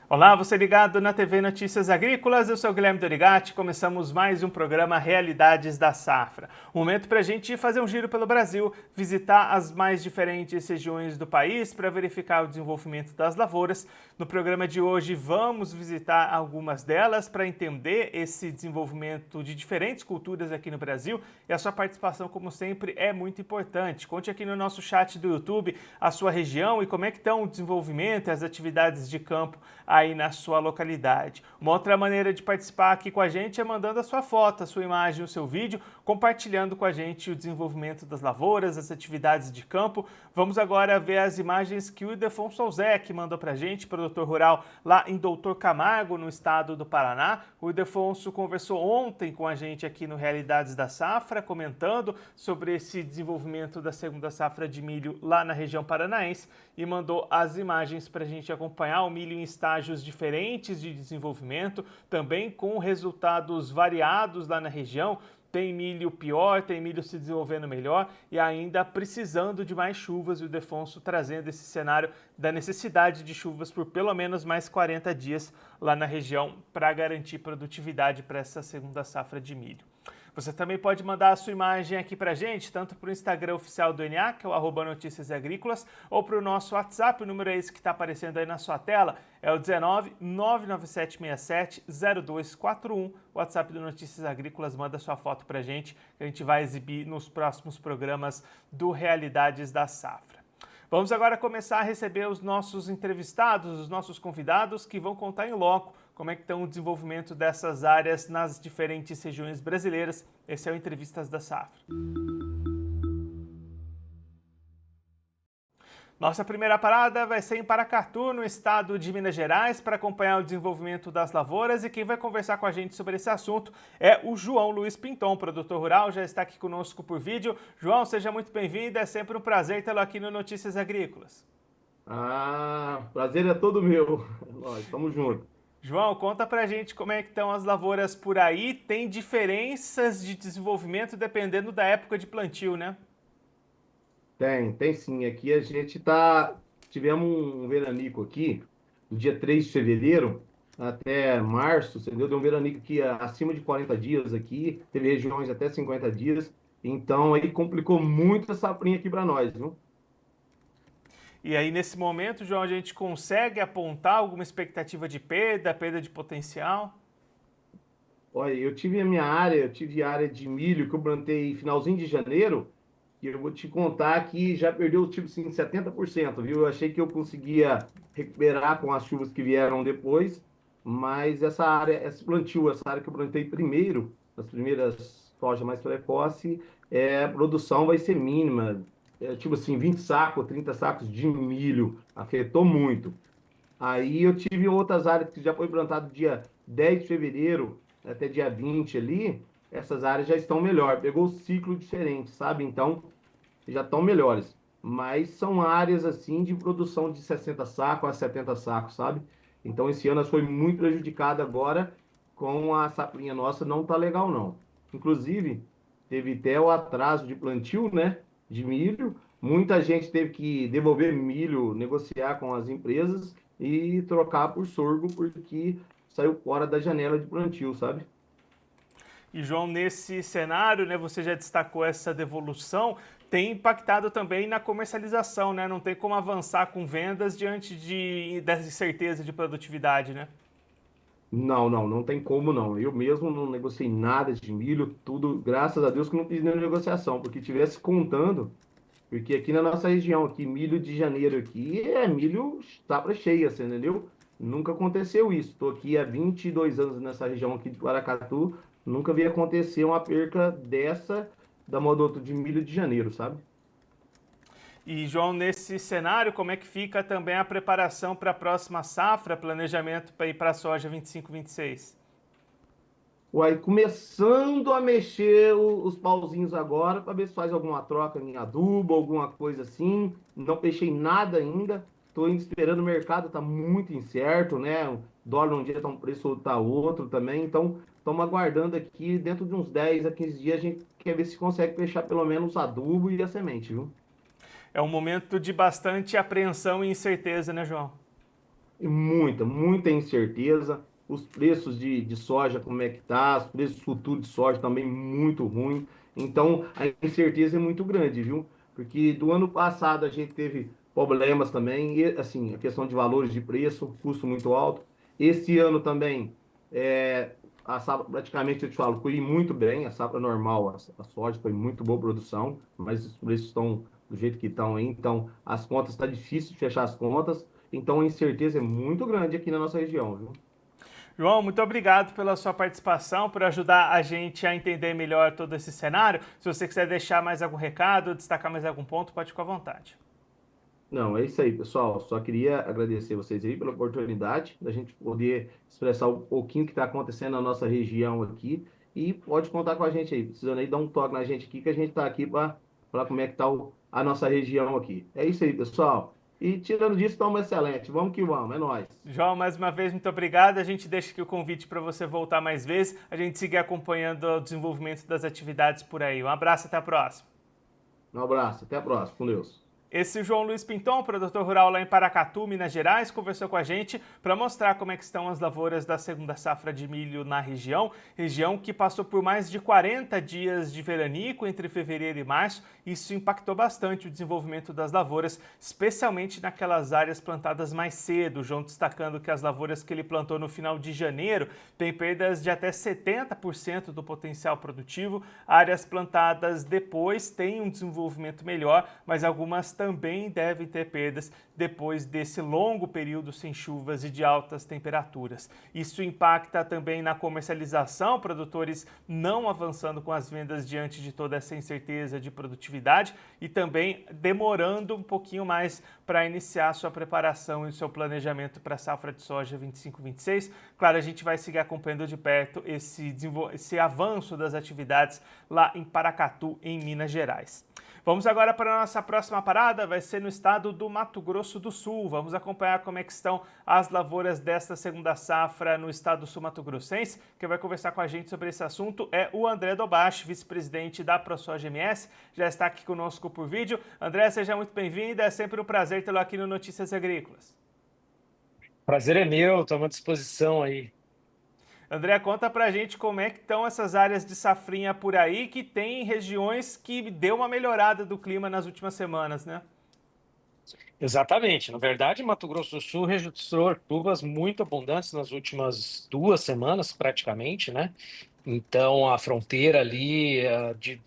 Olá, você ligado na TV Notícias Agrícolas, eu sou o Guilherme Dorigatti, começamos mais um programa Realidades da Safra. Um momento para a gente fazer um giro pelo Brasil, visitar as mais diferentes regiões do país para verificar o desenvolvimento das lavouras. No programa de hoje vamos visitar algumas delas para entender esse desenvolvimento de diferentes culturas aqui no Brasil e a sua participação, como sempre, é muito importante. Conte aqui no nosso chat do YouTube a sua região e como é que estão o desenvolvimento e as atividades de campo aí na sua localidade. Uma outra maneira de participar aqui com a gente é mandando a sua foto, a sua imagem, o seu vídeo, compartilhando com a gente o desenvolvimento das lavouras, as atividades de campo. Vamos agora ver as imagens que o Ildefonso Alzec mandou para a gente, produtor rural lá em Doutor Camargo, no estado do Paraná. O Ildefonso conversou ontem com a gente aqui no Realidades da Safra, comentando sobre esse desenvolvimento da segunda safra de milho lá na região paranaense e mandou as imagens para a gente acompanhar o milho em estágios diferentes de desenvolvimento, também com resultados variados lá na região. Tem milho pior, tem milho se desenvolvendo melhor e ainda precisando de mais chuvas. O Ildefonso trazendo esse cenário da necessidade de chuvas por pelo menos mais 40 dias lá na região para garantir produtividade para essa segunda safra de milho. Você também pode mandar a sua imagem aqui para a gente, tanto para o Instagram oficial do NA, que é o @Notícias Agrícolas, ou para o nosso WhatsApp, o número é esse que está aparecendo aí na sua tela, é o 19 99767 0241. O WhatsApp do Notícias Agrícolas, manda sua foto para a gente, que a gente vai exibir nos próximos programas do Realidades da Safra. Vamos agora começar a receber os nossos entrevistados, os nossos convidados, que vão contar em loco como é que estão o desenvolvimento dessas áreas nas diferentes regiões brasileiras. Esse é o Entrevistas da Safra. Nossa primeira parada vai ser em Paracatu, no estado de Minas Gerais, para acompanhar o desenvolvimento das lavouras. E quem vai conversar com a gente sobre esse assunto é o João Luiz Pinton, produtor rural, já está aqui conosco por vídeo. João, seja muito bem-vindo, é sempre um prazer tê-lo aqui no Notícias Agrícolas. Prazer é todo meu. Nós estamos juntos. João, conta pra gente como é que estão as lavouras por aí. Tem diferenças de desenvolvimento dependendo da época de plantio, né? Tem sim. Aqui tivemos um veranico aqui, do dia 3 de fevereiro até março, entendeu? Deu um veranico aqui acima de 40 dias aqui, teve regiões até 50 dias. Então aí complicou muito essa safrinha aqui para nós, viu? E aí, nesse momento, João, a gente consegue apontar alguma expectativa de perda, perda de potencial? Olha, eu tive área de milho que eu plantei finalzinho de janeiro, que eu vou te contar que já perdeu tipo assim 70%, viu? Eu achei que eu conseguia recuperar com as chuvas que vieram depois, mas esse plantio, essa área que eu plantei primeiro, as primeiras soja mais precoce, a produção vai ser mínima. Tipo assim, 20 sacos, 30 sacos de milho, afetou muito. Aí eu tive outras áreas que já foi plantado dia 10 de fevereiro até dia 20 ali, essas áreas já estão melhor, pegou o ciclo diferente, sabe? Então, já estão melhores. Mas são áreas assim de produção de 60 sacos a 70 sacos, sabe? Então esse ano foi muito prejudicado agora com a safrinha nossa, não tá legal não. Inclusive, teve até o atraso de plantio, né, de milho. Muita gente teve que devolver milho, negociar com as empresas e trocar por sorgo porque saiu fora da janela de plantio, sabe? E, João, nesse cenário, né, você já destacou essa devolução, tem impactado também na comercialização, né? Não tem como avançar com vendas diante dessa incerteza de produtividade, né? Não tem como não. Eu mesmo não negociei nada de milho, tudo, graças a Deus que não fiz nenhuma negociação, porque tivesse contando, porque aqui na nossa região, aqui, milho de janeiro aqui, é milho safra cheia, você entendeu? Nunca aconteceu isso. Estou aqui há 22 anos nessa região aqui de Paracatu, nunca vi acontecer uma perca dessa da modoto de milho de janeiro, sabe? E, João, nesse cenário, como é que fica também a preparação para a próxima safra, planejamento para ir para a soja 25-26? Uai, começando a mexer os pauzinhos agora para ver se faz alguma troca em adubo, alguma coisa assim. Não fechei nada ainda. Estou esperando o mercado, está muito incerto, né? O dólar um dia está um preço, outro está outro também. Então, estamos aguardando aqui. Dentro de uns 10 a 15 dias, a gente quer ver se consegue fechar pelo menos o adubo e a semente, viu? É um momento de bastante apreensão e incerteza, né, João? E muita incerteza. Os preços de soja, como é que tá? Os preços futuros de soja também muito ruim. Então, a incerteza é muito grande, viu? Porque do ano passado a gente teve problemas também, e, assim, a questão de valores de preço, custo muito alto. Esse ano também, a safra, praticamente, eu te falo, foi muito bem, a safra normal, a soja foi muito boa produção, mas os preços estão do jeito que estão aí, então as contas, está difícil de fechar as contas. Então a incerteza é muito grande aqui na nossa região, viu? João, muito obrigado pela sua participação, por ajudar a gente a entender melhor todo esse cenário. Se você quiser deixar mais algum recado, destacar mais algum ponto, pode ficar à vontade. Não, é isso aí, pessoal. Só queria agradecer vocês aí pela oportunidade da gente poder expressar um pouquinho o que está acontecendo na nossa região aqui. E pode contar com a gente aí. Precisando aí dar um toque na gente aqui, que a gente está aqui para falar como é que está a nossa região aqui. É isso aí, pessoal. E tirando disso, estamos excelente. Vamos que vamos, é nóis. João, mais uma vez, muito obrigado. A gente deixa aqui o convite para você voltar mais vezes, a gente seguir acompanhando o desenvolvimento das atividades por aí. Um abraço, até a próxima. Um abraço, até a próxima. Com Deus. Esse João Luiz Pinton, produtor rural lá em Paracatu, Minas Gerais, conversou com a gente para mostrar como é que estão as lavouras da segunda safra de milho na região que passou por mais de 40 dias de veranico entre fevereiro e março. Isso impactou bastante o desenvolvimento das lavouras, especialmente naquelas áreas plantadas mais cedo. O João destacando que as lavouras que ele plantou no final de janeiro têm perdas de até 70% do potencial produtivo. Áreas plantadas depois têm um desenvolvimento melhor, mas algumas também devem ter perdas depois desse longo período sem chuvas e de altas temperaturas. Isso impacta também na comercialização, produtores não avançando com as vendas diante de toda essa incerteza de produtividade e também demorando um pouquinho mais para iniciar sua preparação e seu planejamento para a safra de soja 25-26. Claro, a gente vai seguir acompanhando de perto esse avanço das atividades lá em Paracatu, em Minas Gerais. Vamos agora para a nossa próxima parada, vai ser no estado do Mato Grosso do Sul. Vamos acompanhar como é que estão as lavouras desta segunda safra no estado sul-mato-grossense. Quem vai conversar com a gente sobre esse assunto é o André Dobache, vice-presidente da ProSoja MS. Já está aqui conosco por vídeo. André, seja muito bem-vindo, é sempre um prazer tê-lo aqui no Notícias Agrícolas. Prazer é meu, estou à disposição aí. André, conta pra gente como é que estão essas áreas de safrinha por aí, que tem regiões que deu uma melhorada do clima nas últimas semanas, né? Exatamente. Na verdade, Mato Grosso do Sul registrou chuvas muito abundantes nas últimas 2 semanas, praticamente, né? Então, a fronteira ali,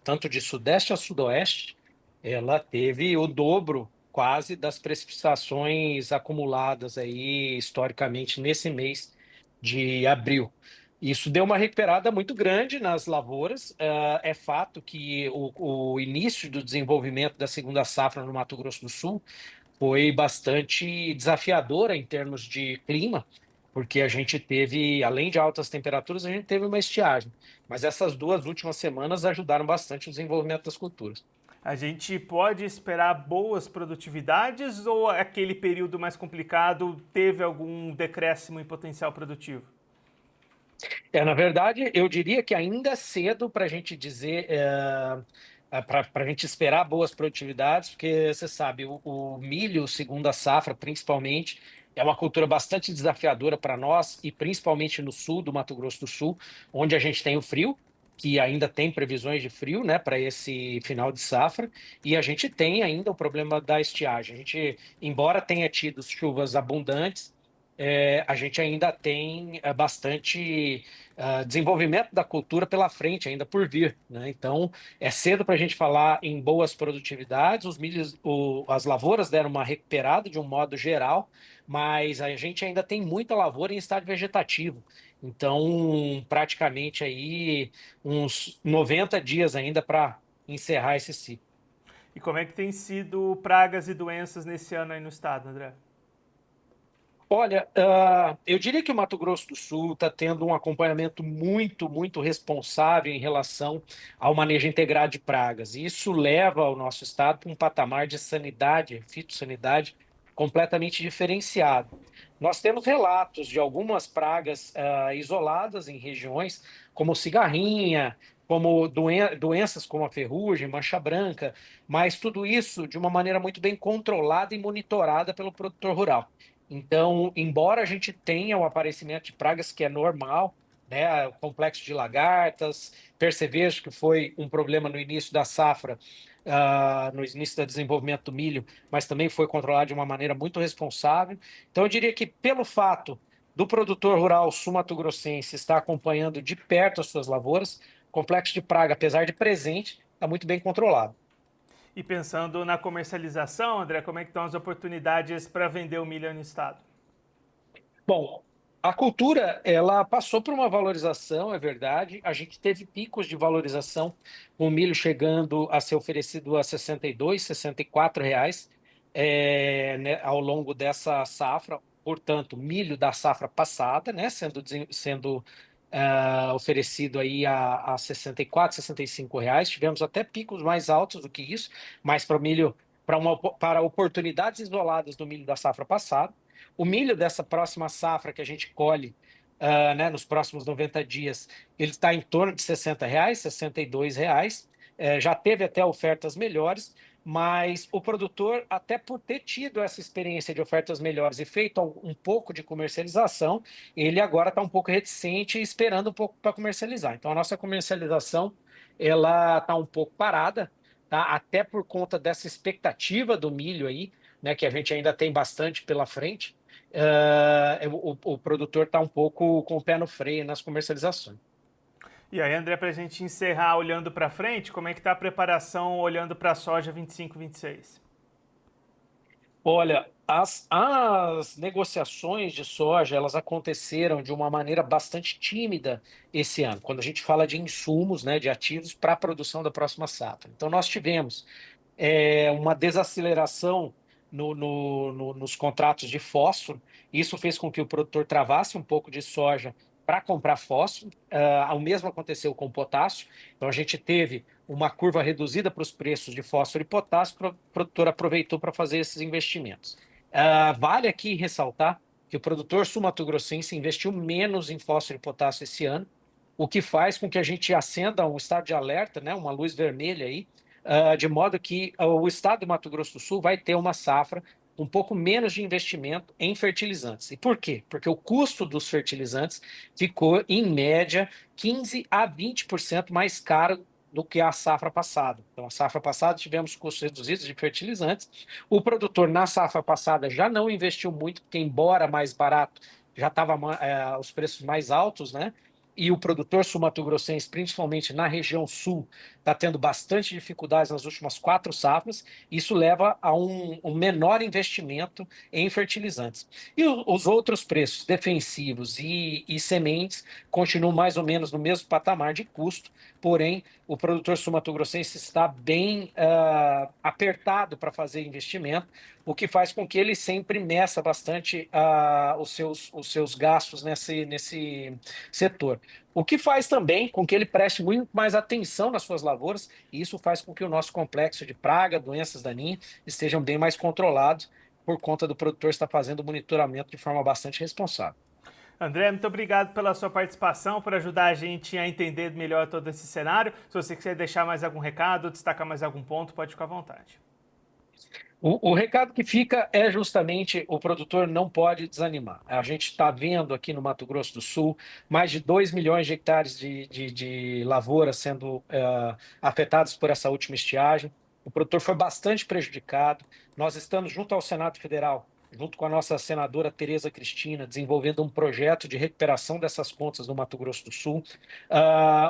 tanto de sudeste a sudoeste, ela teve o dobro quase das precipitações acumuladas aí historicamente nesse mês de abril. Isso deu uma recuperada muito grande nas lavouras. É fato que o início do desenvolvimento da segunda safra no Mato Grosso do Sul foi bastante desafiadora em termos de clima, porque a gente teve, além de altas temperaturas, a gente teve uma estiagem. Mas essas 2 últimas semanas ajudaram bastante o desenvolvimento das culturas. A gente pode esperar boas produtividades ou aquele período mais complicado teve algum decréscimo em potencial produtivo? Na verdade, eu diria que ainda é cedo para a gente dizer, para a gente esperar boas produtividades, porque você sabe, o milho, segunda safra, principalmente, é uma cultura bastante desafiadora para nós, e principalmente no sul do Mato Grosso do Sul, onde a gente tem o frio, que ainda tem previsões de frio, né, para esse final de safra, e a gente tem ainda o problema da estiagem. A gente, embora tenha tido chuvas abundantes, a gente ainda tem bastante desenvolvimento da cultura pela frente, ainda por vir, né? Então, é cedo para a gente falar em boas produtividades. Os milhos, as lavouras deram uma recuperada de um modo geral, mas a gente ainda tem muita lavoura em estado vegetativo. Então, praticamente aí uns 90 dias ainda para encerrar esse ciclo. E como é que tem sido pragas e doenças nesse ano aí no estado, André? Olha, eu diria que o Mato Grosso do Sul está tendo um acompanhamento muito responsável em relação ao manejo integrado de pragas. E isso leva o nosso estado para um patamar de sanidade, fitossanidade, completamente diferenciado. Nós temos relatos de algumas pragas isoladas em regiões, como cigarrinha, como doenças como a ferrugem, mancha branca, mas tudo isso de uma maneira muito bem controlada e monitorada pelo produtor rural. Então, embora a gente tenha o aparecimento de pragas que é normal, né, o complexo de lagartas, percevejo que foi um problema no início da safra, no início do desenvolvimento do milho, mas também foi controlado de uma maneira muito responsável. Então, eu diria que pelo fato do produtor rural sul-mato-grossense estar acompanhando de perto as suas lavouras, o complexo de praga, apesar de presente, está muito bem controlado. E pensando na comercialização, André, como é que estão as oportunidades para vender o milho no estado? Bom, a cultura, ela passou por uma valorização, é verdade. A gente teve picos de valorização, com o milho chegando a ser oferecido a 62, R$ 64, né, ao longo dessa safra. Portanto, milho da safra passada, né, sendo oferecido aí a 64, R$ 65. Tivemos até picos mais altos do que isso, mas para o milho, para oportunidades isoladas do milho da safra passada. O milho dessa próxima safra que a gente colhe, né, nos próximos 90 dias, ele está em torno de R$ 60, R$ 62. Já teve até ofertas melhores, mas o produtor, até por ter tido essa experiência de ofertas melhores e feito um pouco de comercialização, ele agora está um pouco reticente e esperando um pouco para comercializar. Então, a nossa comercialização ela está um pouco parada, tá? Até por conta dessa expectativa do milho aí, né, que a gente ainda tem bastante pela frente. O produtor está um pouco com o pé no freio nas comercializações. E aí, André, para a gente encerrar olhando para frente, como é que está a preparação olhando para a soja 25-26? Olha, as negociações de soja, elas aconteceram de uma maneira bastante tímida esse ano, quando a gente fala de insumos, né, de ativos para a produção da próxima safra. Então, nós tivemos uma desaceleração nos contratos de fósforo. Isso fez com que o produtor travasse um pouco de soja para comprar fósforo. O mesmo aconteceu com o potássio. Então, a gente teve uma curva reduzida para os preços de fósforo e potássio, o produtor aproveitou para fazer esses investimentos. Vale aqui ressaltar que o produtor sul-mato-grossense investiu menos em fósforo e potássio esse ano, o que faz com que a gente acenda um estado de alerta, né, uma luz vermelha aí, de modo que o estado do Mato Grosso do Sul vai ter uma safra um pouco menos de investimento em fertilizantes. E por quê? Porque o custo dos fertilizantes ficou, em média, 15 a 20% mais caro do que a safra passada. Então, a safra passada tivemos custos reduzidos de fertilizantes. O produtor, na safra passada, já não investiu muito, porque, embora mais barato, já estava os preços mais altos, né? E o produtor sul-mato-grossense, principalmente na região sul, está tendo bastante dificuldades nas últimas 4 safras. Isso leva a um menor investimento em fertilizantes. E os outros preços, defensivos e sementes, continuam mais ou menos no mesmo patamar de custo, porém, o produtor sul-mato-grossense está bem apertado para fazer investimento, o que faz com que ele sempre meça bastante os seus gastos nesse setor. O que faz também com que ele preste muito mais atenção nas suas lavouras, e isso faz com que o nosso complexo de praga, doenças daninhas, estejam bem mais controlados por conta do produtor estar fazendo o monitoramento de forma bastante responsável. André, muito obrigado pela sua participação, por ajudar a gente a entender melhor todo esse cenário. Se você quiser deixar mais algum recado, destacar mais algum ponto, pode ficar à vontade. O recado que fica é justamente o produtor não pode desanimar. A gente está vendo aqui no Mato Grosso do Sul mais de 2 milhões de hectares de lavoura sendo afetados por essa última estiagem. O produtor foi bastante prejudicado. Nós estamos junto ao Senado Federal, junto com a nossa senadora Tereza Cristina, desenvolvendo um projeto de recuperação dessas contas no Mato Grosso do Sul.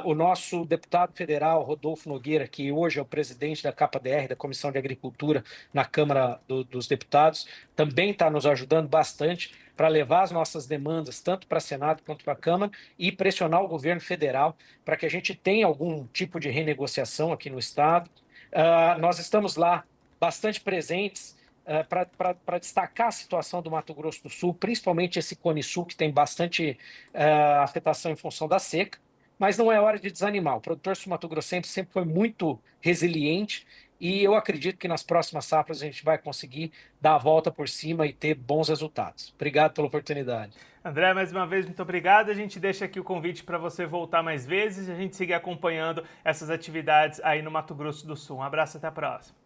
O nosso deputado federal, Rodolfo Nogueira, que hoje é o presidente da CAPA-DR, da Comissão de Agricultura, na Câmara dos Deputados, também está nos ajudando bastante para levar as nossas demandas, tanto para o Senado quanto para a Câmara, e pressionar o governo federal para que a gente tenha algum tipo de renegociação aqui no Estado. Nós estamos lá bastante presentes para destacar a situação do Mato Grosso do Sul, principalmente esse Cone Sul, que tem bastante afetação em função da seca, mas não é hora de desanimar. O produtor sul-mato-grossense sempre foi muito resiliente e eu acredito que nas próximas safras a gente vai conseguir dar a volta por cima e ter bons resultados. Obrigado pela oportunidade. André, mais uma vez, muito obrigado. A gente deixa aqui o convite para você voltar mais vezes e a gente seguir acompanhando essas atividades aí no Mato Grosso do Sul. Um abraço, até a próxima.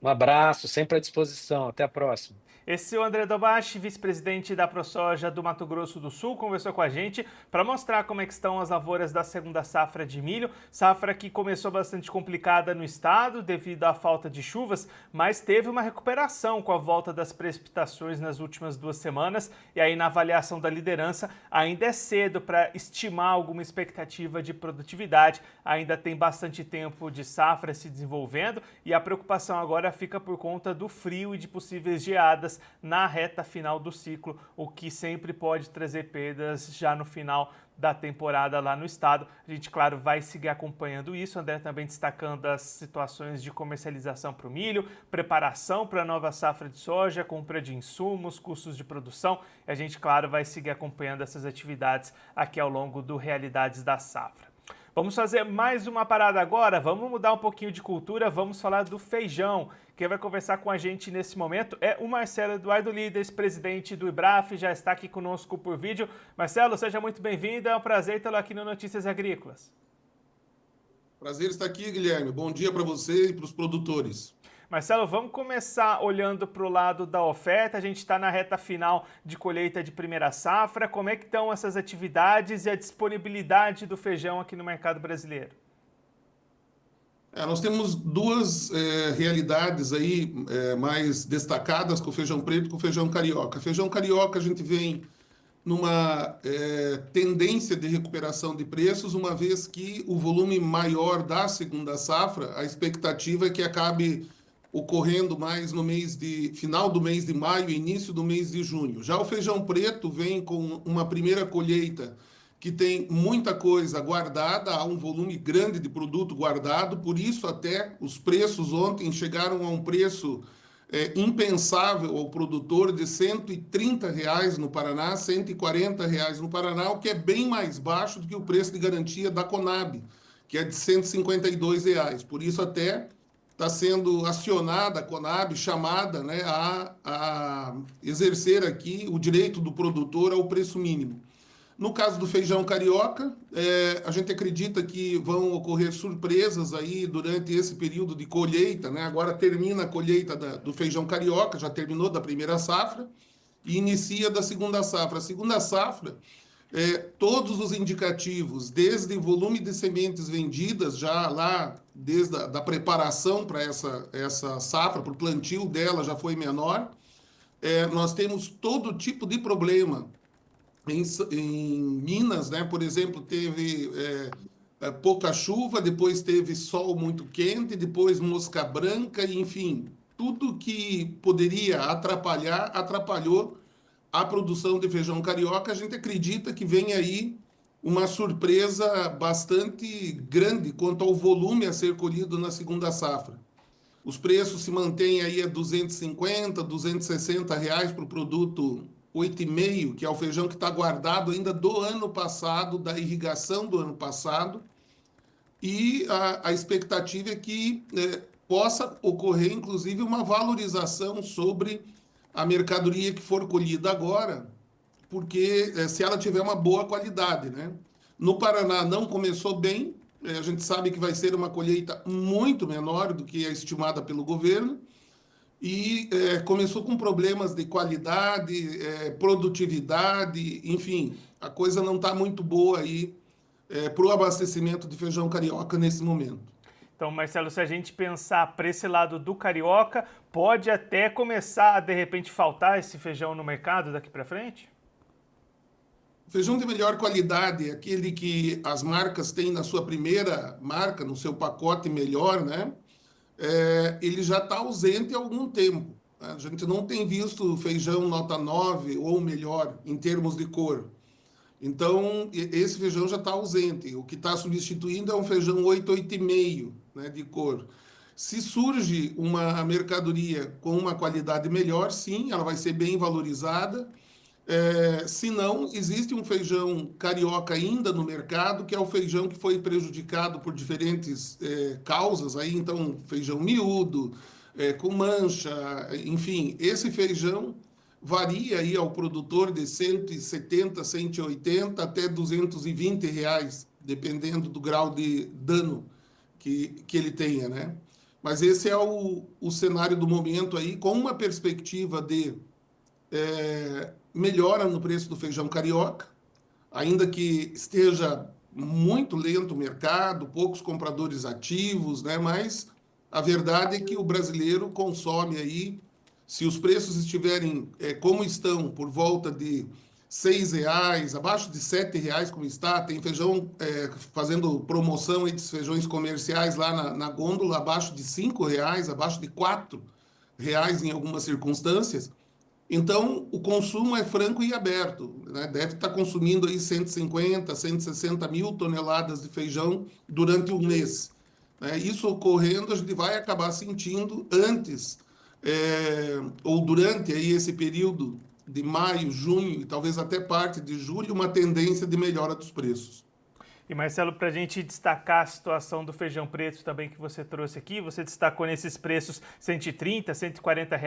Um abraço, sempre à disposição. Até a próxima. Esse é o André Dobashi, vice-presidente da ProSoja do Mato Grosso do Sul, conversou com a gente para mostrar como é que estão as lavouras da segunda safra de milho, safra que começou bastante complicada no estado devido à falta de chuvas, mas teve uma recuperação com a volta das precipitações nas últimas 2 semanas, e aí na avaliação da liderança ainda é cedo para estimar alguma expectativa de produtividade, ainda tem bastante tempo de safra se desenvolvendo e a preocupação agora fica por conta do frio e de possíveis geadas na reta final do ciclo, o que sempre pode trazer perdas já no final da temporada lá no estado. A gente, claro, vai seguir acompanhando isso. André também destacando as situações de comercialização para o milho, preparação para a nova safra de soja, compra de insumos, custos de produção. E a gente, claro, vai seguir acompanhando essas atividades aqui ao longo do Realidades da Safra. Vamos fazer mais uma parada agora, vamos mudar um pouquinho de cultura, vamos falar do feijão. Quem vai conversar com a gente nesse momento é o Marcelo Eduardo Lides, presidente do IBRAF, já está aqui conosco por vídeo. Marcelo, seja muito bem-vindo, é um prazer tê-lo aqui no Notícias Agrícolas. Prazer estar aqui, Guilherme. Bom dia para você e para os produtores. Marcelo, vamos começar olhando para o lado da oferta. A gente está na reta final de colheita de primeira safra. Como é que estão essas atividades e a disponibilidade do feijão aqui no mercado brasileiro? Nós temos duas realidades aí mais destacadas com o feijão preto e com o feijão carioca. Feijão carioca a gente vem numa tendência de recuperação de preços, uma vez que o volume maior da segunda safra, a expectativa é que acabe ocorrendo mais no final do mês de maio e início do mês de junho. Já o feijão preto vem com uma primeira colheita que tem muita coisa guardada, há um volume grande de produto guardado, por isso até os preços ontem chegaram a um preço impensável ao produtor de R$ 130 no Paraná, R$ 140 no Paraná, o que é bem mais baixo do que o preço de garantia da Conab, que é de R$ 152. Por isso até está sendo acionada a Conab, chamada, né, a exercer aqui o direito do produtor ao preço mínimo. No caso do feijão carioca, a gente acredita que vão ocorrer surpresas aí durante esse período de colheita, né? Agora termina a colheita do feijão carioca, já terminou da primeira safra, e inicia da segunda safra. A segunda safra, todos os indicativos, desde volume de sementes vendidas, já lá, desde a da preparação para essa safra, para o plantio dela, já foi menor. Nós temos todo tipo de problema. Em Minas, né, por exemplo, teve pouca chuva, depois teve sol muito quente, depois mosca branca, enfim, tudo que poderia atrapalhar, atrapalhou a produção de feijão carioca. A gente acredita que vem aí uma surpresa bastante grande quanto ao volume a ser colhido na segunda safra. Os preços se mantêm aí a R$ 250, R$ 260 para o produto 8,5, que é o feijão que está guardado ainda do ano passado, da irrigação do ano passado, e a expectativa é que possa ocorrer, inclusive, uma valorização sobre a mercadoria que for colhida agora, porque se ela tiver uma boa qualidade, né? No Paraná não começou bem, a gente sabe que vai ser uma colheita muito menor do que a estimada pelo governo, e começou com problemas de qualidade, produtividade, enfim, a coisa não está muito boa aí para o abastecimento de feijão carioca nesse momento. Então, Marcelo, se a gente pensar para esse lado do carioca, pode até começar a, de repente, faltar esse feijão no mercado daqui para frente? Feijão de melhor qualidade, aquele que as marcas têm na sua primeira marca, no seu pacote melhor, né? Ele já está ausente há algum tempo. A gente não tem visto feijão nota 9 ou melhor em termos de cor. Então, esse feijão já está ausente. O que está substituindo é um feijão 8, 8,5, né, de cor. Se surge uma mercadoria com uma qualidade melhor, sim, ela vai ser bem valorizada. Se não, existe um feijão carioca ainda no mercado, que é o feijão que foi prejudicado por diferentes causas, aí, então feijão miúdo, com mancha, enfim, esse feijão varia aí ao produtor de 170, 180 até R$ 220, dependendo do grau de dano que ele tenha, né? mas esse é o cenário do momento aí, com uma perspectiva de melhora no preço do feijão carioca, ainda que esteja muito lento o mercado, poucos compradores ativos, né? Mas a verdade é que o brasileiro consome aí, se os preços estiverem como estão, por volta de R$ 6, abaixo de R$ 7 como está, tem feijão fazendo promoção aí dos feijões comerciais lá na gôndola, abaixo de R$ 5, abaixo de R$ 4 em algumas circunstâncias. Então, o consumo é franco e aberto, né? Deve estar consumindo aí 150, 160 mil toneladas de feijão durante um mês, né? Isso ocorrendo, a gente vai acabar sentindo antes ou durante aí esse período de maio, junho e talvez até parte de julho, uma tendência de melhora dos preços. E Marcelo, para a gente destacar a situação do feijão preto também que você trouxe aqui, você destacou nesses preços R$ 130, R$ 140.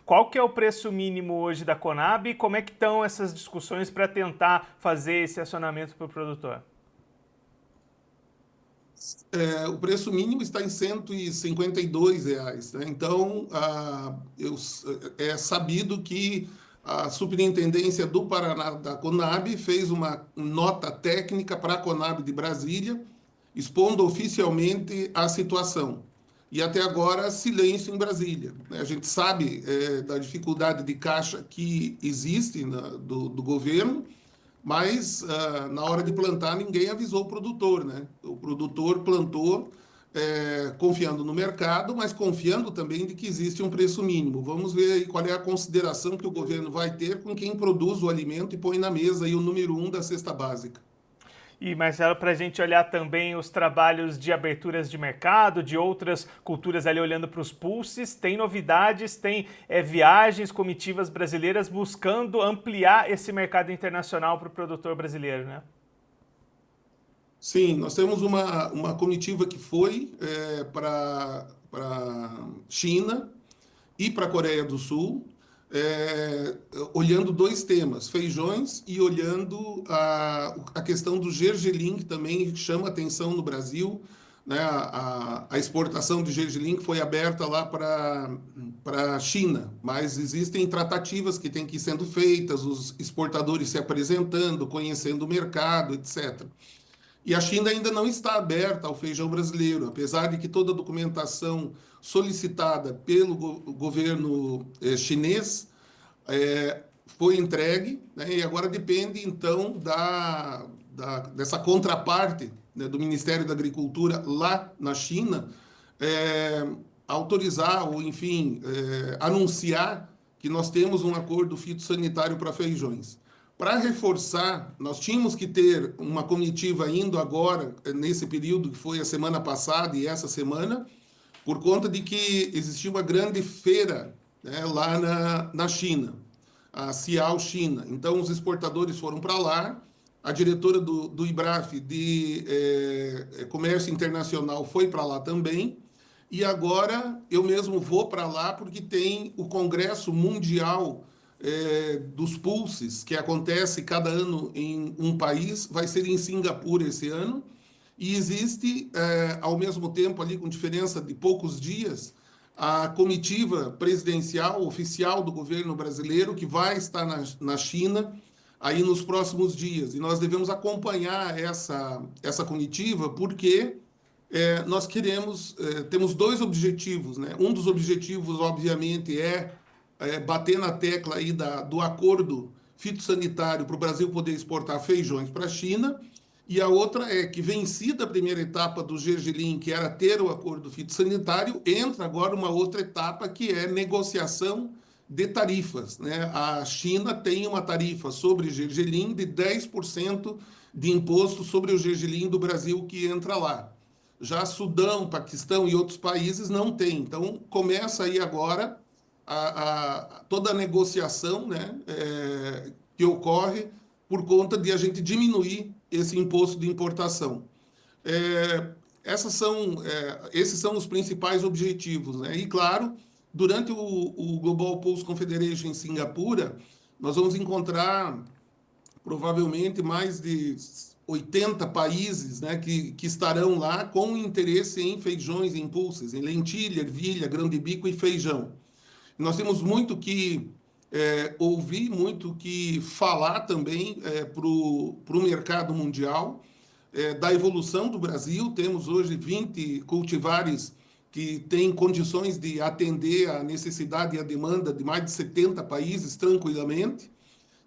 Qual que é o preço mínimo hoje da Conab e como é que estão essas discussões para tentar fazer esse acionamento para o produtor? O preço mínimo está em R$ 152, né? Então, é sabido que a Superintendência do Paraná, da Conab, fez uma nota técnica para a Conab de Brasília, expondo oficialmente a situação. E até agora, silêncio em Brasília. A gente sabe da dificuldade de caixa que existe do governo, mas na hora de plantar ninguém avisou o produtor, né? O produtor plantou confiando no mercado, mas confiando também de que existe um preço mínimo. Vamos ver aí qual é a consideração que o governo vai ter com quem produz o alimento e põe na mesa aí o número 1 da cesta básica. E, Marcelo, para a gente olhar também os trabalhos de aberturas de mercado, de outras culturas ali olhando para os pulses, tem novidades, tem viagens, comitivas brasileiras buscando ampliar esse mercado internacional para o produtor brasileiro, né? Sim, nós temos uma comitiva que foi para China e para a Coreia do Sul, olhando dois temas, feijões e olhando a questão do gergelim, que também chama atenção no Brasil, né? A exportação de gergelim que foi aberta lá para a China, mas existem tratativas que têm que ir sendo feitas, os exportadores se apresentando, conhecendo o mercado, etc. E a China ainda não está aberta ao feijão brasileiro, apesar de que toda a documentação solicitada pelo governo chinês foi entregue, né? E agora depende, então, dessa contraparte, né, do Ministério da Agricultura lá na China, autorizar ou, enfim, anunciar que nós temos um acordo fitossanitário para feijões. Para reforçar, nós tínhamos que ter uma comitiva indo agora, nesse período que foi a semana passada e essa semana, por conta de que existia uma grande feira, né, lá na China, a Cial China. Então, os exportadores foram para lá, a diretora do IBRAF de Comércio Internacional foi para lá também, e agora eu mesmo vou para lá porque tem o Congresso Mundial dos Pulses, que acontece cada ano em um país, vai ser em Singapura esse ano, e existe, ao mesmo tempo, ali com diferença de poucos dias, a comitiva presidencial oficial do governo brasileiro, que vai estar na China aí nos próximos dias. E nós devemos acompanhar essa comitiva, porque nós temos dois objetivos, né? Um dos objetivos, obviamente, bater na tecla aí do acordo fitossanitário para o Brasil poder exportar feijões para a China, e a outra é que, vencida a primeira etapa do gergelim, que era ter o acordo fitossanitário, entra agora uma outra etapa, que é negociação de tarifas, né? A China tem uma tarifa sobre gergelim de 10% de imposto sobre o gergelim do Brasil que entra lá. Já Sudão, Paquistão e outros países não têm. Então, começa aí agora toda a negociação, né, que ocorre por conta de a gente diminuir esse imposto de importação. Esses são os principais objetivos, né? E, claro, durante o Global Pulse Confederation em Singapura, nós vamos encontrar provavelmente mais de 80 países, né, que estarão lá com interesse em feijões, em pulses, em lentilha, ervilha, grão de bico e feijão. Nós temos muito que ouvir, muito que falar também para o mercado mundial, da evolução do Brasil. Temos hoje 20 cultivares que têm condições de atender a necessidade e a demanda de mais de 70 países tranquilamente.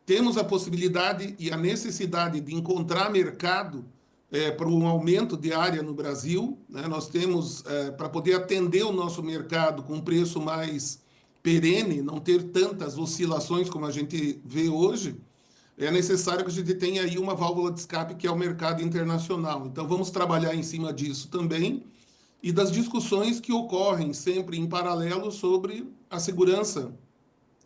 Temos a possibilidade e a necessidade de encontrar mercado para um aumento de área no Brasil, né? Nós temos, para poder atender o nosso mercado com um preço mais perene, não ter tantas oscilações como a gente vê hoje, é necessário que a gente tenha aí uma válvula de escape, que é o mercado internacional. Então, vamos trabalhar em cima disso também e das discussões que ocorrem sempre em paralelo sobre a segurança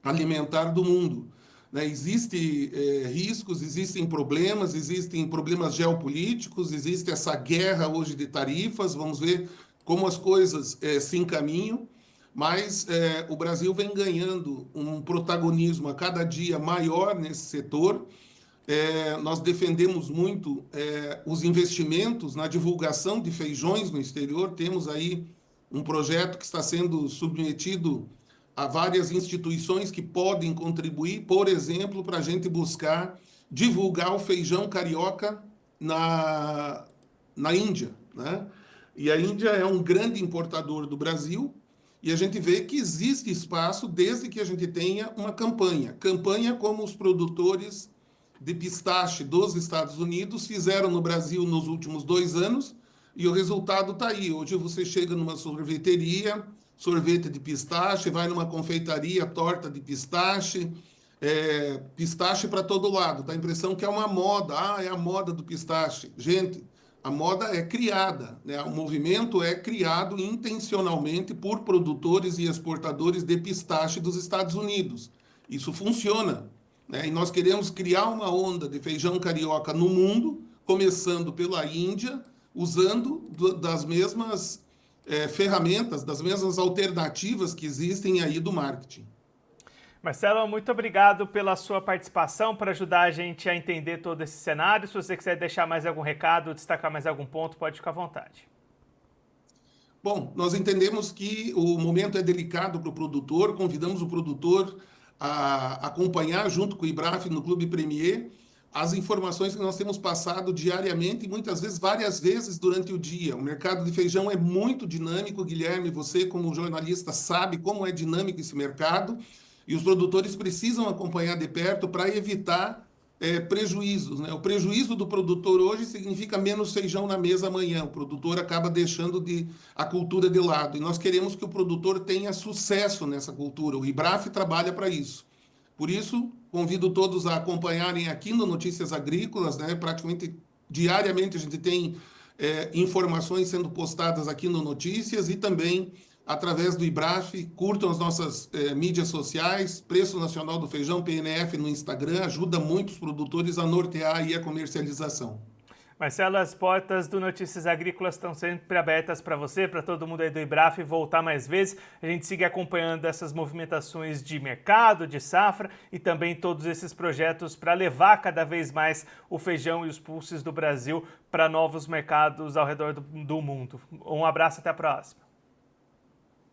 alimentar do mundo, né? Existem riscos, existem problemas geopolíticos, existe essa guerra hoje de tarifas, vamos ver como as coisas se encaminham, mas o Brasil vem ganhando um protagonismo a cada dia maior nesse setor. Nós defendemos muito os investimentos na divulgação de feijões no exterior. Temos aí um projeto que está sendo submetido a várias instituições que podem contribuir, por exemplo, para a gente buscar divulgar o feijão carioca na Índia, né? E a Índia é um grande importador do Brasil, e a gente vê que existe espaço desde que a gente tenha uma campanha como os produtores de pistache dos Estados Unidos fizeram no Brasil nos últimos 2 anos, e o resultado está aí. Hoje você chega numa sorveteria, sorvete de pistache, vai numa confeitaria, torta de pistache, pistache para todo lado. Dá a impressão que é uma moda. É a moda do pistache. Gente, a moda é criada, né? O movimento é criado intencionalmente por produtores e exportadores de pistache dos Estados Unidos. Isso funciona, né? E nós queremos criar uma onda de feijão carioca no mundo, começando pela Índia, usando das mesmas ferramentas, das mesmas alternativas que existem aí do marketing. Marcelo, muito obrigado pela sua participação, para ajudar a gente a entender todo esse cenário. Se você quiser deixar mais algum recado, destacar mais algum ponto, pode ficar à vontade. Bom, nós entendemos que o momento é delicado para o produtor, convidamos o produtor a acompanhar junto com o IBRAF no Clube Premier as informações que nós temos passado diariamente e muitas vezes, várias vezes durante o dia. O mercado de feijão é muito dinâmico, Guilherme, você como jornalista sabe como é dinâmico esse mercado, e os produtores precisam acompanhar de perto para evitar prejuízos, né? O prejuízo do produtor hoje significa menos feijão na mesa amanhã. O produtor acaba deixando a cultura de lado. E nós queremos que o produtor tenha sucesso nessa cultura. O IBRAF trabalha para isso. Por isso, convido todos a acompanharem aqui no Notícias Agrícolas, né? Praticamente diariamente a gente tem informações sendo postadas aqui no Notícias e também através do IBRAF. Curtam as nossas mídias sociais, Preço Nacional do Feijão, PNF, no Instagram, ajuda muito os produtores a nortear aí a comercialização. Marcelo, as portas do Notícias Agrícolas estão sempre abertas para você, para todo mundo aí do IBRAF voltar mais vezes. A gente segue acompanhando essas movimentações de mercado, de safra e também todos esses projetos para levar cada vez mais o feijão e os pulses do Brasil para novos mercados ao redor do mundo. Um abraço, até a próxima.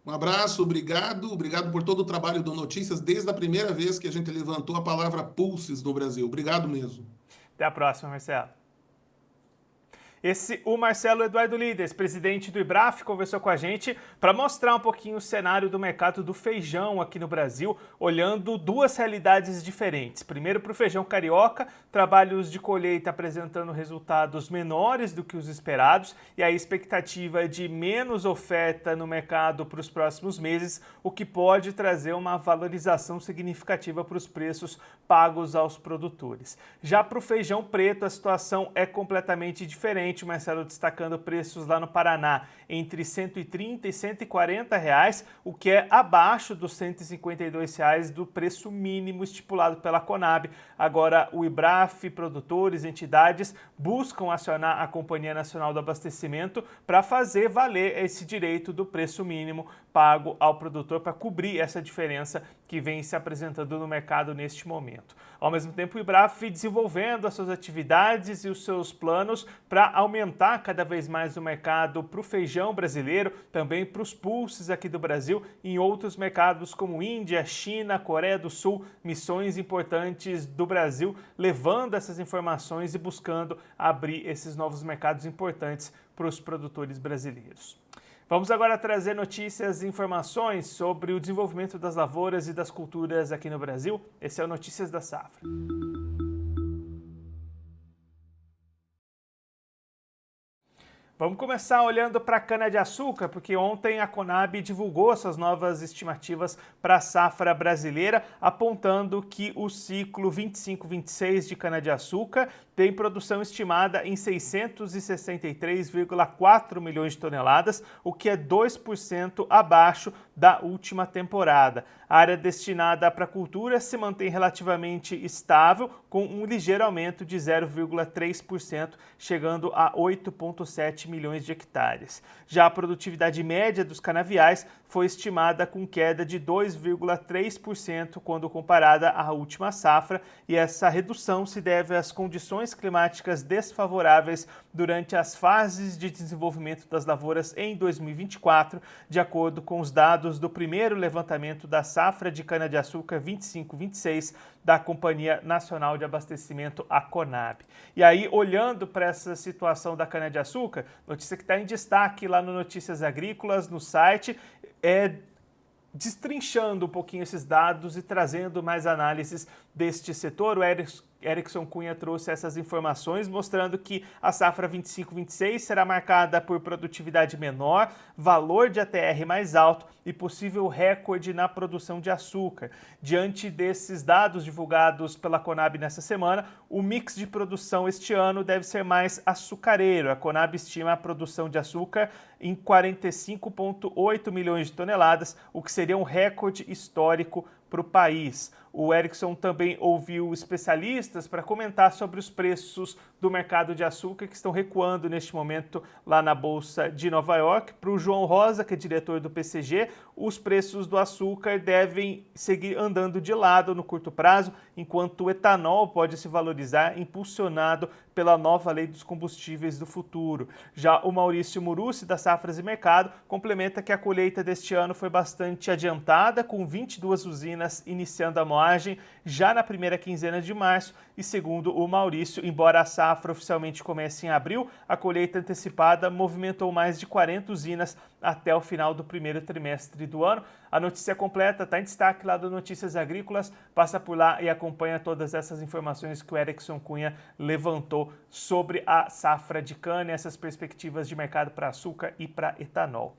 Um abraço, obrigado por todo o trabalho do Notícias, desde a primeira vez que a gente levantou a palavra pulses no Brasil. Obrigado mesmo. Até a próxima, Marcelo. O Marcelo Eduardo Líderes, presidente do IBRAF, conversou com a gente para mostrar um pouquinho o cenário do mercado do feijão aqui no Brasil, olhando 2 realidades diferentes. Primeiro, para o feijão carioca, trabalhos de colheita apresentando resultados menores do que os esperados e a expectativa de menos oferta no mercado para os próximos meses, o que pode trazer uma valorização significativa para os preços pagos aos produtores. Já para o feijão preto, a situação é completamente diferente. O Marcelo destacando preços lá no Paraná entre R$ 130 e R$ 140, o que é abaixo dos R$ 152 do preço mínimo estipulado pela Conab. Agora, o IBRAF, produtores, entidades buscam acionar a Companhia Nacional do Abastecimento para fazer valer esse direito do preço mínimo pago ao produtor para cobrir essa diferença que vem se apresentando no mercado neste momento. Ao mesmo tempo, o IBRAF desenvolvendo as suas atividades e os seus planos para aumentar cada vez mais o mercado para o feijão brasileiro, também para os pulses aqui do Brasil, em outros mercados como Índia, China, Coreia do Sul, missões importantes do Brasil, levando essas informações e buscando abrir esses novos mercados importantes para os produtores brasileiros. Vamos agora trazer notícias e informações sobre o desenvolvimento das lavouras e das culturas aqui no Brasil. Esse é o Notícias da Safra. Vamos começar olhando para a cana-de-açúcar, porque ontem a Conab divulgou suas novas estimativas para a safra brasileira, apontando que o ciclo 25-26 de cana-de-açúcar tem produção estimada em 663,4 milhões de toneladas, o que é 2% abaixo da última temporada. A área destinada para a cultura se mantém relativamente estável, com um ligeiro aumento de 0,3%, chegando a 8,7 milhões de hectares. Já a produtividade média dos canaviais foi estimada com queda de 2,3% quando comparada à última safra, e essa redução se deve às condições climáticas desfavoráveis durante as fases de desenvolvimento das lavouras em 2024, de acordo com os dados do primeiro levantamento da safra de cana-de-açúcar 25-26 da Companhia Nacional de Abastecimento, a Conab. E aí, olhando para essa situação da cana-de-açúcar, notícia que está em destaque lá no Notícias Agrícolas, no site, destrinchando um pouquinho esses dados e trazendo mais análises deste setor. O Erickson Cunha trouxe essas informações, mostrando que a safra 25-26 será marcada por produtividade menor, valor de ATR mais alto e possível recorde na produção de açúcar. Diante desses dados divulgados pela Conab nessa semana, o mix de produção este ano deve ser mais açucareiro. A Conab estima a produção de açúcar em 45,8 milhões de toneladas, o que seria um recorde histórico para o país. O Erickson também ouviu especialistas para comentar sobre os preços do mercado de açúcar que estão recuando neste momento lá na Bolsa de Nova York. Para o João Rosa, que é diretor do PCG, os preços do açúcar devem seguir andando de lado no curto prazo, enquanto o etanol pode se valorizar, impulsionado pela nova lei dos combustíveis do futuro. Já o Maurício Murucci, da Safras e Mercado, complementa que a colheita deste ano foi bastante adiantada, com 22 usinas iniciando a moagem já na primeira quinzena de março, e segundo o Maurício, embora a safra oficialmente comece em abril, a colheita antecipada movimentou mais de 40 usinas até o final do primeiro trimestre do ano. A notícia completa está em destaque lá do Notícias Agrícolas, passa por lá e acompanha todas essas informações que o Erickson Cunha levantou sobre a safra de cana e essas perspectivas de mercado para açúcar e para etanol.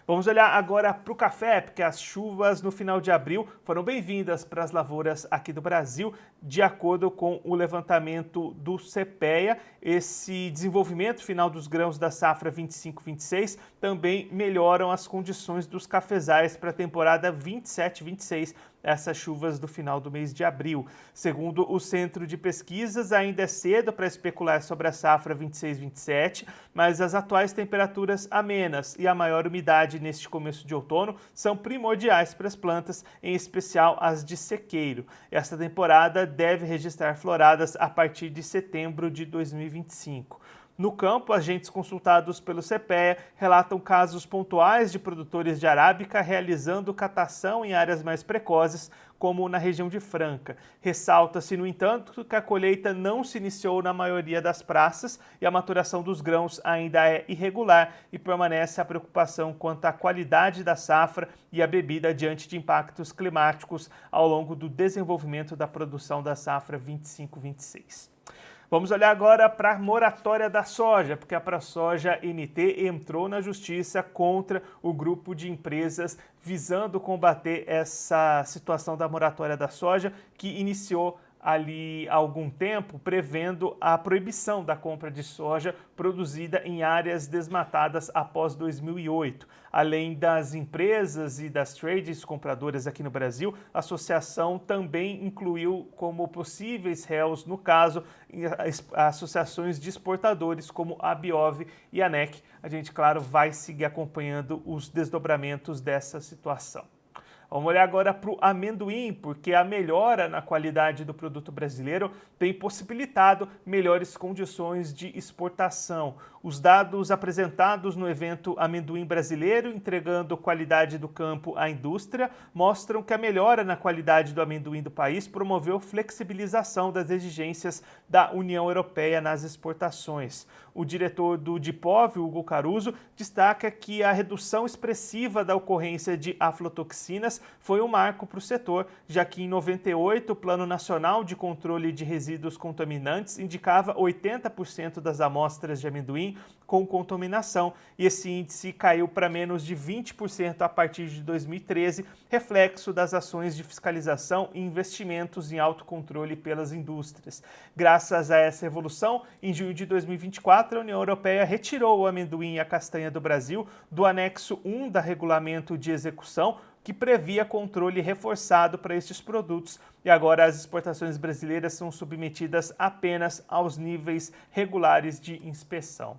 Vamos olhar agora para o café, porque as chuvas no final de abril foram bem-vindas para as lavouras aqui do Brasil. De acordo com o levantamento do CPEA, esse desenvolvimento final dos grãos da safra 25-26 também melhoram as condições dos cafezais para a temporada 27-26, essas chuvas do final do mês de abril. Segundo o Centro de Pesquisas, ainda é cedo para especular sobre a safra 26-27, mas as atuais temperaturas amenas e a maior umidade neste começo de outono são primordiais para as plantas, em especial as de sequeiro. Esta temporada deve registrar floradas a partir de setembro de 2025. No campo, agentes consultados pelo CPEA relatam casos pontuais de produtores de arábica realizando catação em áreas mais precoces, como na região de Franca. Ressalta-se, no entanto, que a colheita não se iniciou na maioria das praças e a maturação dos grãos ainda é irregular, e permanece a preocupação quanto à qualidade da safra e a bebida diante de impactos climáticos ao longo do desenvolvimento da produção da safra 25-26. Vamos olhar agora para a moratória da soja, porque a ProSoja NT entrou na justiça contra o grupo de empresas visando combater essa situação da moratória da soja, que iniciou ali há algum tempo, prevendo a proibição da compra de soja produzida em áreas desmatadas após 2008. Além das empresas e das trades compradoras aqui no Brasil, a associação também incluiu como possíveis réus, no caso, associações de exportadores como a Biov e a NEC. A gente, claro, vai seguir acompanhando os desdobramentos dessa situação. Vamos olhar agora para o amendoim, porque a melhora na qualidade do produto brasileiro tem possibilitado melhores condições de exportação. Os dados apresentados no evento Amendoim Brasileiro, entregando qualidade do campo à indústria, mostram que a melhora na qualidade do amendoim do país promoveu flexibilização das exigências da União Europeia nas exportações. O diretor do DIPOV, Hugo Caruso, destaca que a redução expressiva da ocorrência de aflatoxinas foi um marco para o setor, já que em 98 o Plano Nacional de Controle de Resíduos Contaminantes indicava 80% das amostras de amendoim com contaminação, e esse índice caiu para menos de 20% a partir de 2013, reflexo das ações de fiscalização e investimentos em autocontrole pelas indústrias. Graças a essa evolução, em junho de 2024, a União Europeia retirou o amendoim e a castanha do Brasil do anexo 1 da Regulamento de Execução, que previa controle reforçado para estes produtos, e agora as exportações brasileiras são submetidas apenas aos níveis regulares de inspeção.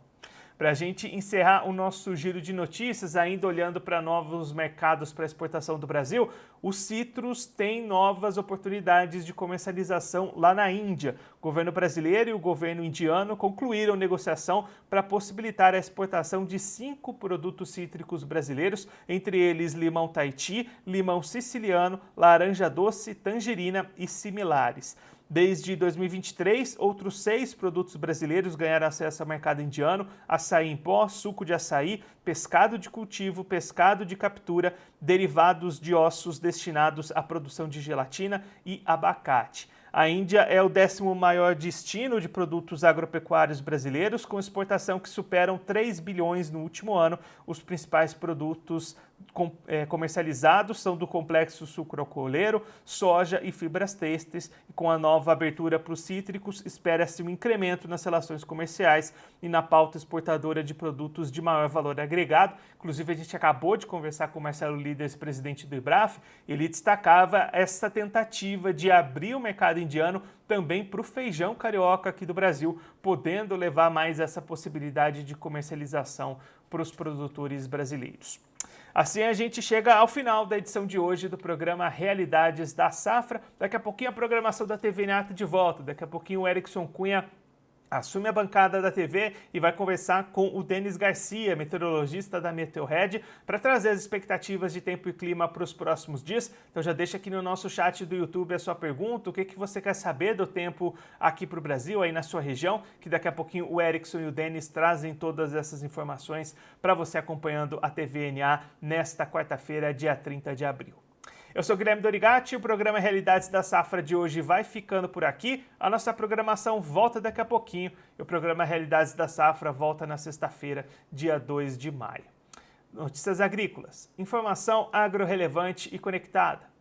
Para a gente encerrar o nosso giro de notícias, ainda olhando para novos mercados para exportação do Brasil, o Citrus tem novas oportunidades de comercialização lá na Índia. O governo brasileiro e o governo indiano concluíram negociação para possibilitar a exportação de 5 produtos cítricos brasileiros, entre eles limão Tahiti, limão siciliano, laranja doce, tangerina e similares. Desde 2023, outros 6 produtos brasileiros ganharam acesso ao mercado indiano: açaí em pó, suco de açaí, pescado de cultivo, pescado de captura, derivados de ossos destinados à produção de gelatina e abacate. A Índia é o 10º maior destino de produtos agropecuários brasileiros, com exportação que superam 3 bilhões no último ano. Os principais produtos comercializados são do complexo sucroalcooleiro, soja e fibras têxteis. E com a nova abertura para os cítricos, espera-se um incremento nas relações comerciais e na pauta exportadora de produtos de maior valor agregado. Inclusive, a gente acabou de conversar com o Marcelo Líderes, presidente do IBRAF, ele destacava essa tentativa de abrir o mercado indiano também para o feijão carioca aqui do Brasil, podendo levar mais essa possibilidade de comercialização para os produtores brasileiros. Assim a gente chega ao final da edição de hoje do programa Realidades da Safra. Daqui a pouquinho a programação da TV Nata de volta. Daqui a pouquinho o Erickson Cunha assume a bancada da TV e vai conversar com o Denis Garcia, meteorologista da Meteorred, para trazer as expectativas de tempo e clima para os próximos dias. Então já deixa aqui no nosso chat do YouTube a sua pergunta, o que você quer saber do tempo aqui para o Brasil, aí na sua região, que daqui a pouquinho o Erickson e o Denis trazem todas essas informações para você acompanhando a TVNA nesta quarta-feira, dia 30 de abril. Eu sou Guilherme Dorigatti, o programa Realidades da Safra de hoje vai ficando por aqui. A nossa programação volta daqui a pouquinho e o programa Realidades da Safra volta na sexta-feira, dia 2 de maio. Notícias agrícolas, informação agro-relevante e conectada.